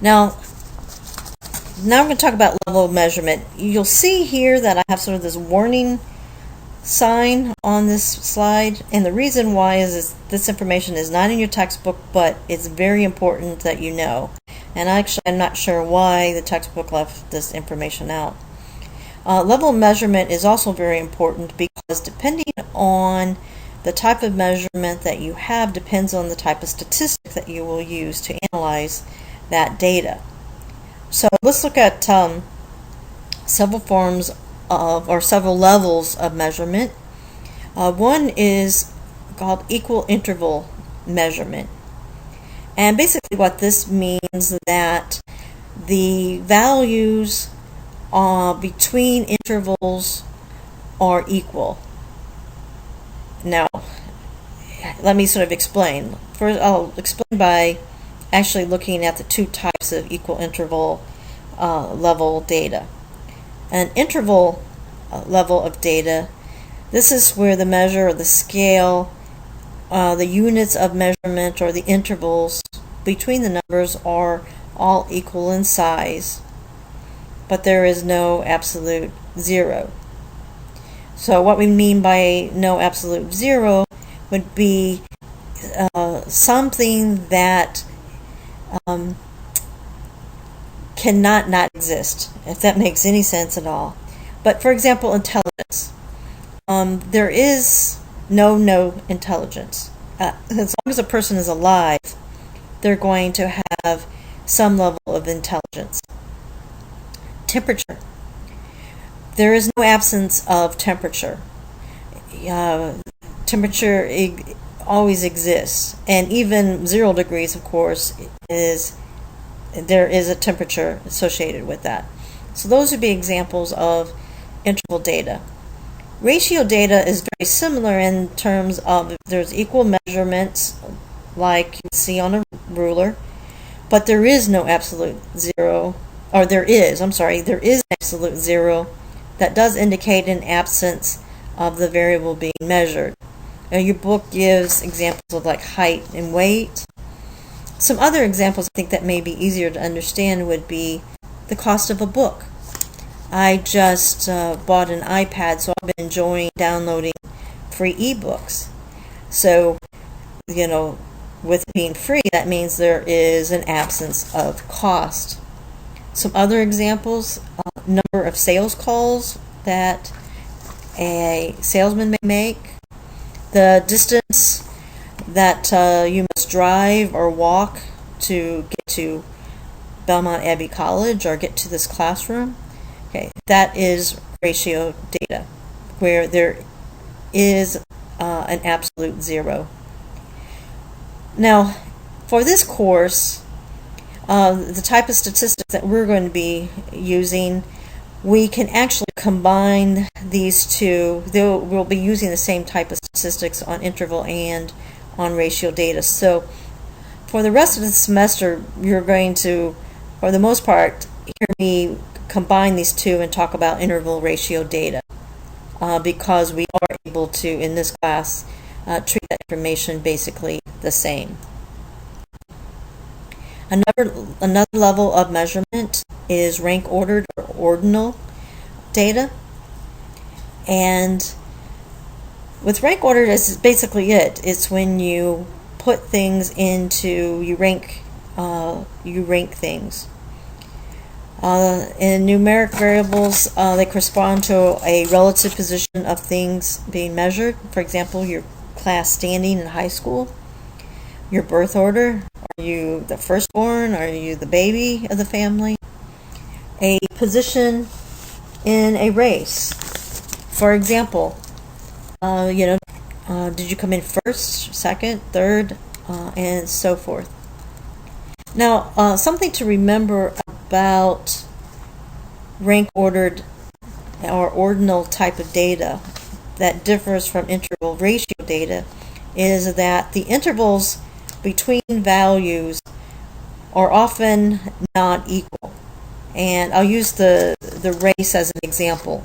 Now we're going to talk about level of measurement. You'll see here that I have sort of this warning sign on this slide, and the reason why is this information is not in your textbook, but it's very important that you know. And actually, I'm not sure why the textbook left this information out. Level of measurement is also very important because depending on the type of measurement that you have depends on the type of statistic that you will use to analyze that data. So let's look at several forms of, or several levels of measurement. One is called equal interval measurement. And basically what this means that the values between intervals are equal. Now, let me sort of explain. First, I'll explain by actually looking at the two types of equal interval level data. An interval level of data, this is where the measure or the scale, the units of measurement or the intervals between the numbers are all equal in size, but there is no absolute zero. So what we mean by no absolute zero would be something that cannot not exist, if that makes any sense at all. But for example, intelligence. There is no intelligence. As long as a person is alive, they're going to have some level of intelligence. Temperature. There is no absence of temperature. Temperature always exists, and even 0 degrees, of course, there is a temperature associated with that. So those would be examples of interval data. Ratio data is very similar in terms of if there's equal measurements like you see on a ruler, but there is no absolute zero, or there is absolute zero that does indicate an absence of the variable being measured. Now, your book gives examples of like height and weight. Some other examples I think that may be easier to understand would be the cost of a book. I just bought an iPad, so I've been enjoying downloading free ebooks. So, with being free, that means there is an absence of cost. Some other examples, number of sales calls that a salesman may make, the distance that you must drive or walk to get to Belmont Abbey College or get to this classroom. Okay, that is ratio data, where there is an absolute zero. Now, for this course, the type of statistics that we're going to be using, we can actually combine these two. We'll be using the same type of statistics on interval and on ratio data. So for the rest of the semester, you're going to, for the most part, hear me combine these two and talk about interval ratio data because we are able to, in this class, treat that information basically the same. Another level of measurement is rank ordered or ordinal data. And with rank ordered, is basically it. It's when you put things into, you rank things. In numeric variables, they correspond to a relative position of things being measured. For example, your class standing in high school, your birth order. Are you the firstborn? Are you the baby of the family? A position in a race. For example, did you come in first, second, third, and so forth. Now, something to remember about rank ordered or ordinal type of data that differs from interval ratio data is that the intervals between values are often not equal. And I'll use the race as an example.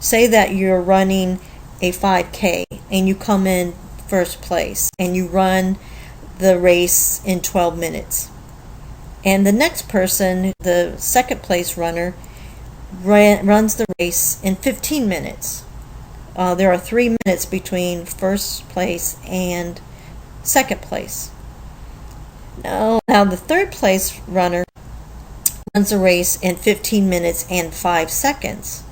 Say that you're running a 5K and you come in first place and you run the race in 12 minutes. And the next person, the second place runner, runs the race in 15 minutes. There are 3 minutes between first place and second place. Now the third place runner runs the race in 15 minutes and 5 seconds.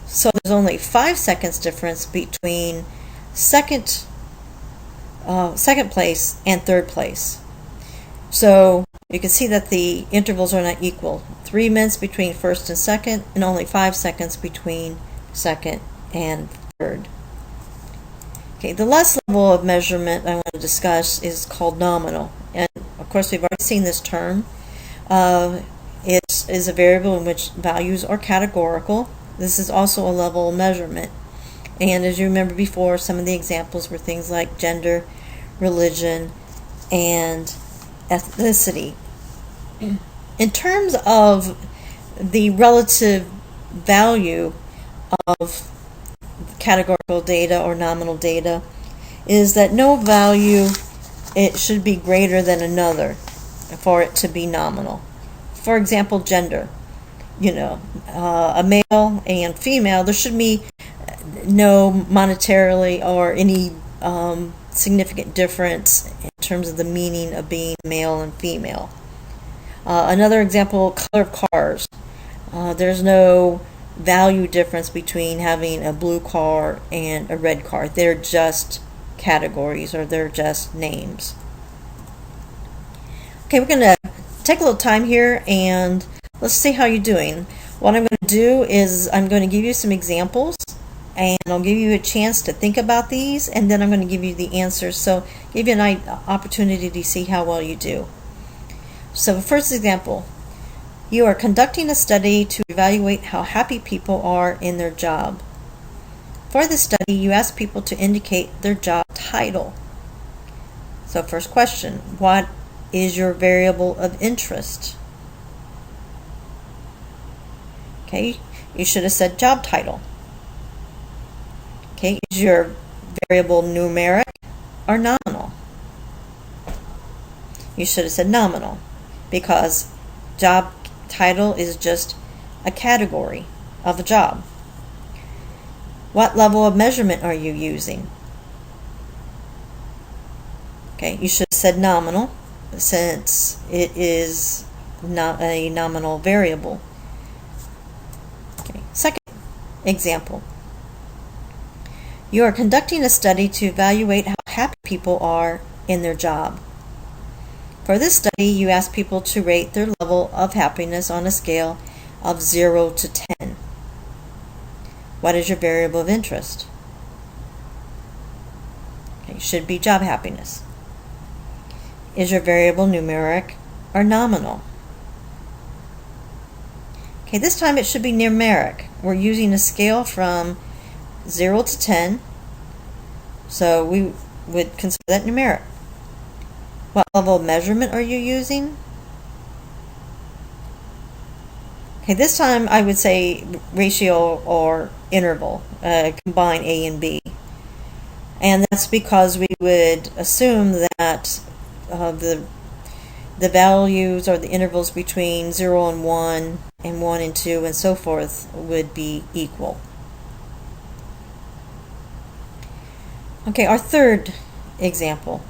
So there's only 5 seconds difference between second place and third place. So you can see that the intervals are not equal. 3 minutes between first and second, and only 5 seconds between second and third. Okay, the last level of measurement I want to discuss is called nominal. And of course, we've already seen this term. It is a variable in which values are categorical. This is also a level of measurement. And as you remember before, some of the examples were things like gender, religion, and ethnicity. In terms of the relative value of categorical data or nominal data, is that no value, it should be greater than another for it to be nominal. For example, gender. A male and female, there should be no monetarily or any significant difference in terms of the meaning of being male and female. Another example, color of cars. There's no value difference between having a blue car and a red car. They're just categories, or they're just names. Okay, we're going to take a little time here and let's see how you're doing. What I'm going to do is I'm going to give you some examples, and I'll give you a chance to think about these, and then I'm going to give you the answers, so give you an opportunity to see how well you do. So the first example, you are conducting a study to evaluate how happy people are in their job. For the study, you ask people to indicate their job title. So first question, what is your variable of interest? Okay, you should have said job title. Okay, is your variable numeric or nominal? You should have said nominal, because job title is just a category of a job. What level of measurement are you using? Okay, you should have said nominal, since it is not a nominal variable. Okay, second example. You are conducting a study to evaluate how happy people are in their job. For this study, you ask people to rate their level of happiness on a scale of 0 to 10. What is your variable of interest? Okay, should be job happiness. Is your variable numeric or nominal? Okay, this time it should be numeric. We're using a scale from 0 to 10, so we would consider that numeric. What level of measurement are you using? Okay, this time I would say ratio or interval, combine A and B. And that's because we would assume that the values or the intervals between 0 and 1 and 1 and 2 and so forth would be equal. Okay, our third example.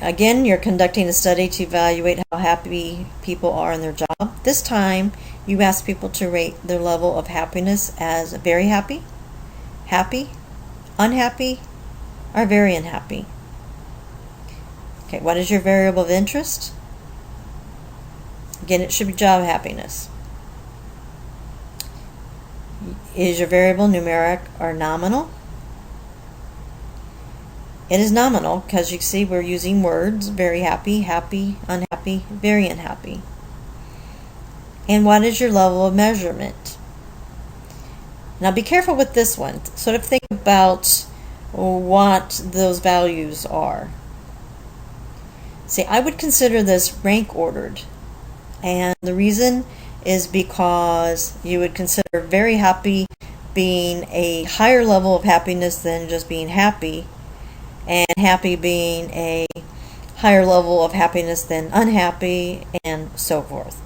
Again, you're conducting a study to evaluate how happy people are in their job. This time, you ask people to rate their level of happiness as very happy, happy, unhappy, or very unhappy. Okay, what is your variable of interest? Again, it should be job happiness. Is your variable numeric or nominal? It is nominal because you can see we're using words, very happy, happy, unhappy, very unhappy. And what is your level of measurement? Now be careful with this one. Sort of think about what those values are. See, I would consider this rank ordered. And the reason is because you would consider very happy being a higher level of happiness than just being happy, and happy being a higher level of happiness than unhappy, and so forth.